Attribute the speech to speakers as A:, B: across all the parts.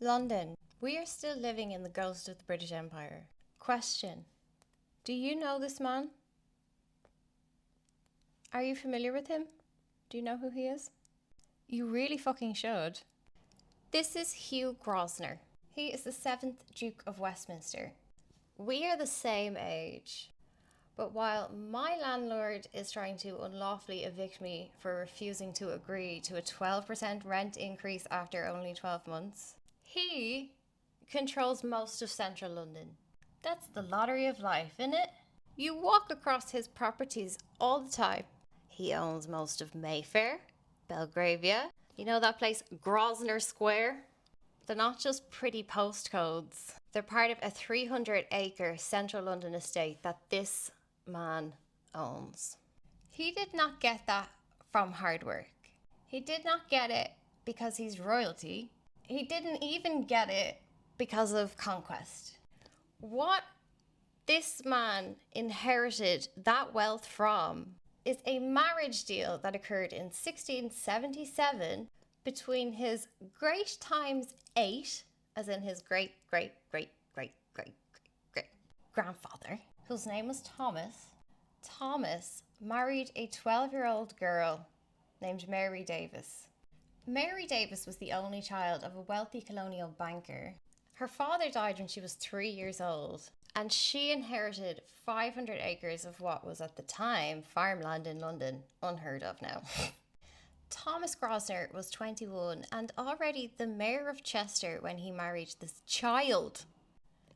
A: London. We are still living in the ghost of the British Empire. Question. Do you know this man? Are you familiar with him? Do you know who he is? You really fucking should. This is Hugh Grosvenor. He is the 7th Duke of Westminster. We are the same age. But while my landlord is trying to unlawfully evict me for refusing to agree to a 12% rent increase after only 12 months, he controls most of central London. That's the lottery of life, innit? You walk across his properties all the time. He owns most of Mayfair, Belgravia. You know that place, Grosvenor Square? They're not just pretty postcodes. They're part of a 300-acre central London estate that this man owns. He did not get that from hard work. He did not get it because he's royalty. He didn't even get it because of conquest. What this man inherited that wealth from is a marriage deal that occurred in 1677 between his great times 8, as in his great grandfather, whose name was Thomas. Thomas married a 12-year-old girl named Mary Davis. Mary Davis was the only child of a wealthy colonial banker. Her father died when she was 3 years old, and she inherited 500 acres of what was at the time farmland in London, unheard of now. Thomas Grosvenor was 21 and already the mayor of Chester when he married this child.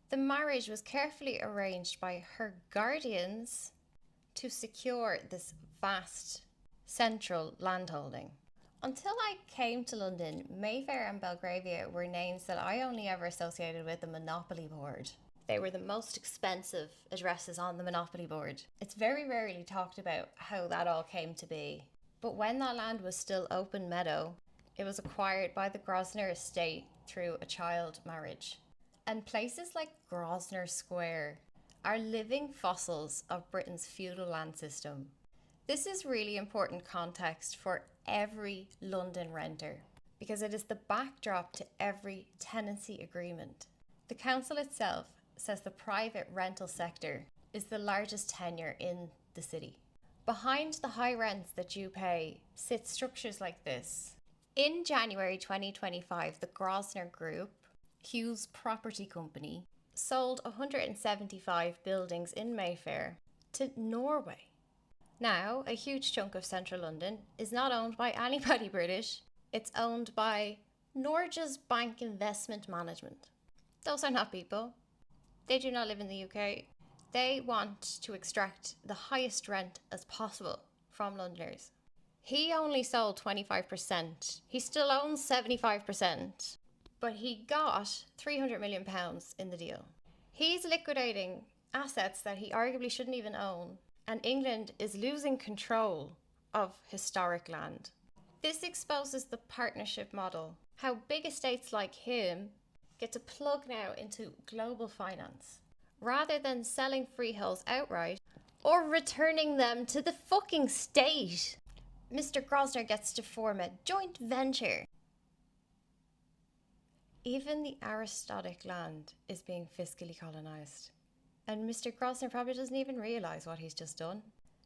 A: The marriage was carefully arranged by her guardians to secure this vast central landholding. Until I came to London, Mayfair and Belgravia were names that I only ever associated with the Monopoly board. They were the most expensive addresses on the Monopoly board. It's very rarely talked about how that all came to be. But when that land was still open meadow, it was acquired by the Grosvenor estate through a child marriage. And places like Grosvenor Square are living fossils of Britain's feudal land system. This is really important context for every London renter because it is the backdrop to every tenancy agreement. The council itself says the private rental sector is the largest tenure in the city. Behind the high rents that you pay sit structures like this. In January 2025, the Grosvenor Group, Hugh's property company, sold 175 buildings in Mayfair to Norway. Now, a huge chunk of central London is not owned by anybody British. It's owned by Norges Bank Investment Management. Those are not people. They do not live in the UK. They want to extract the highest rent as possible from Londoners. He only sold 25%. He still owns 75%. But he got £300 million in the deal. He's liquidating assets that he arguably shouldn't even own. And England is losing control of historic land. This exposes the partnership model, how big estates like him get to plug now into global finance, rather than selling freeholds outright or returning them to the fucking state. Mr. Grosvenor gets to form a joint venture. Even the aristocratic land is being fiscally colonised. And Mr. Grosvenor probably doesn't even realise what he's just done.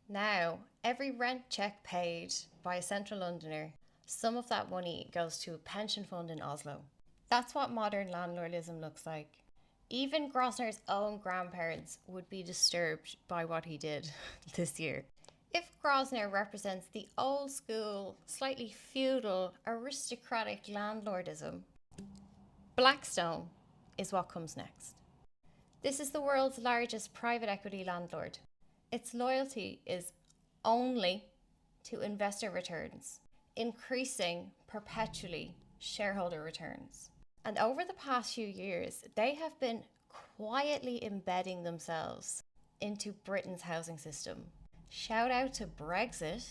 A: Now, every rent cheque paid by a central Londoner, some of that money goes to a pension fund in Oslo. That's what modern landlordism looks like. Even Grosvenor's own grandparents would be disturbed by what he did this year. If Grosvenor represents the old school, slightly feudal, aristocratic landlordism, Blackstone is what comes next. This is the world's largest private equity landlord. Its loyalty is only to investor returns, increasing perpetually shareholder returns. And over the past few years, they have been quietly embedding themselves into Britain's housing system. Shout out to Brexit.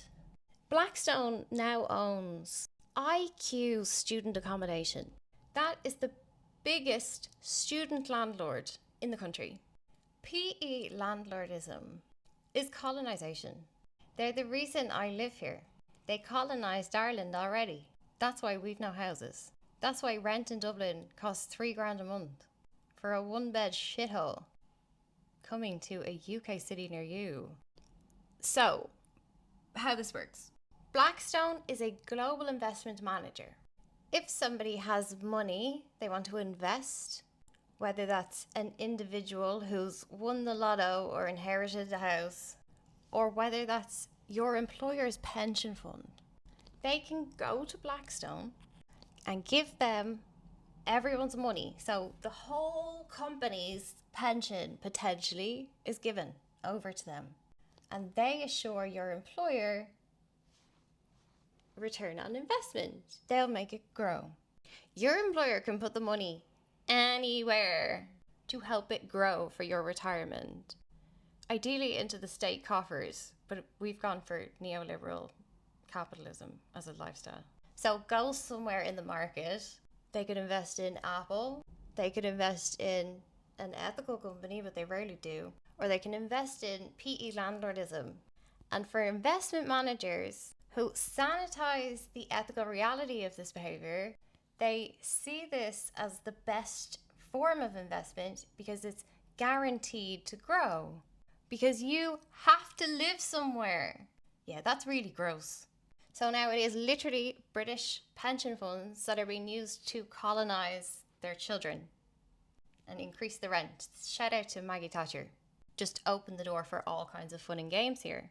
A: Blackstone now owns IQ student accommodation. That is the biggest student landlord in the country. PE landlordism is colonisation. They're the reason I live here. They colonised Ireland already. That's why we've no houses. That's why rent in Dublin costs $3,000 a month for a one-bed shithole coming to a UK city near you. So, how this works. Blackstone is a global investment manager. If somebody has money they want to invest, whether that's an individual who's won the lotto or inherited a house, or whether that's your employer's pension fund, they can go to Blackstone and give them everyone's money. So the whole company's pension potentially is given over to them. And they assure your employer return on investment. They'll make it grow. Your employer can put the money anywhere to help it grow for your retirement. Ideally into the state coffers, but we've gone for neoliberal capitalism as a lifestyle. So go somewhere in the market. They could invest in Apple. They could invest in an ethical company, but they rarely do. Or they can invest in PE landlordism. And for investment managers who sanitize the ethical reality of this behavior, they see this as the best form of investment because it's guaranteed to grow. Because you have to live somewhere. Yeah, that's really gross. So now it is literally British pension funds that are being used to colonize their children and increase the rent. Shout out to Maggie Thatcher. Just open the door for all kinds of fun and games here.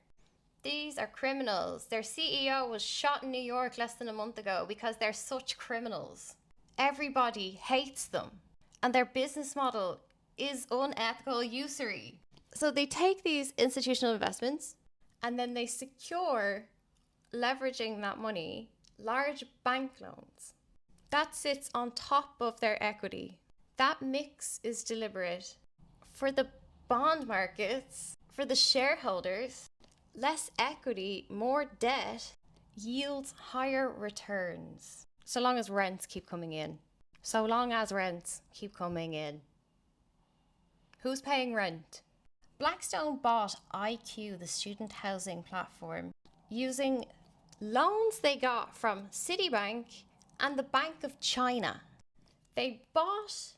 A: These are criminals. Their CEO was shot in New York less than a month ago because they're such criminals. Everybody hates them. And their business model is unethical usury. So they take these institutional investments and then they secure, leveraging that money, large bank loans. That sits on top of their equity. That mix is deliberate. For the bond markets, for the shareholders, less equity, more debt yields higher returns. So long as rents keep coming in. So long as rents keep coming in. Who's paying rent? Blackstone bought IQ, the student housing platform, using loans they got from Citibank and the Bank of China. They bought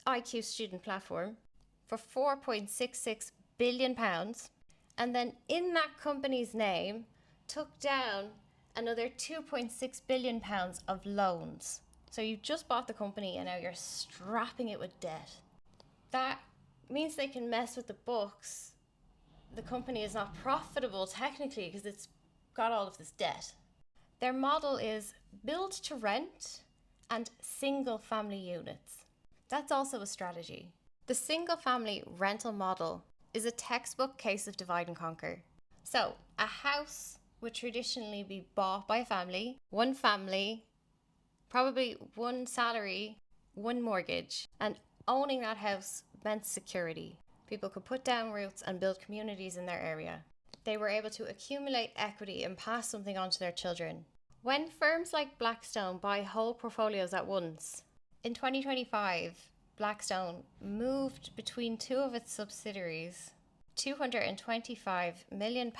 A: IQ student platform for £4.66 billion, and then in that company's name took down another £2.6 billion of loans. So you just bought the company and now you're strapping it with debt. That means they can mess with the books. The company is not profitable technically because it's got all of this debt. Their model is build to rent and single family units. That's also a strategy. The single family rental model is a textbook case of divide and conquer. So a house would traditionally be bought by a family, probably one salary, one mortgage, and owning that house meant security. People could put down roots and build communities in their area. They were able to accumulate equity and pass something on to their children. When firms like Blackstone buy whole portfolios at once, in 2025, Blackstone moved between two of its subsidiaries £225 million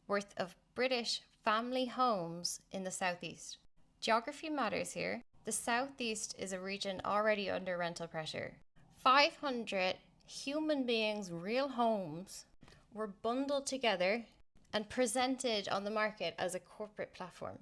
A: worth of British family homes in the southeast. Geography matters here. The southeast is a region already under rental pressure. 500 human beings' real homes were bundled together and presented on the market as a corporate platform.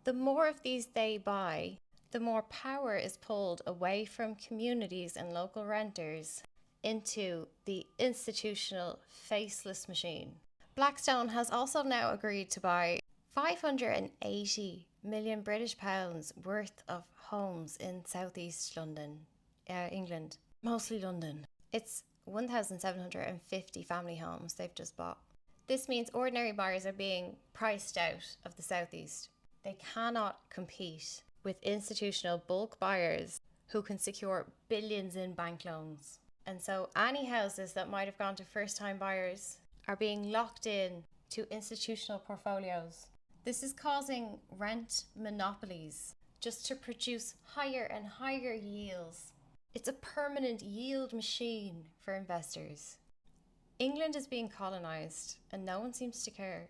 A: The more of these they buy, the more power is pulled away from communities and local renters into the institutional faceless machine. Blackstone has also now agreed to buy 580 million British pounds worth of homes in southeast London, England, mostly London. It's 1,750 family homes they've just bought. This means ordinary buyers are being priced out of the southeast. They cannot compete with institutional bulk buyers who can secure billions in bank loans. And so any houses that might have gone to first-time buyers are being locked in to institutional portfolios. This is causing rent monopolies just to produce higher and higher yields. It's a permanent yield machine for investors. England is being colonised and no one seems to care.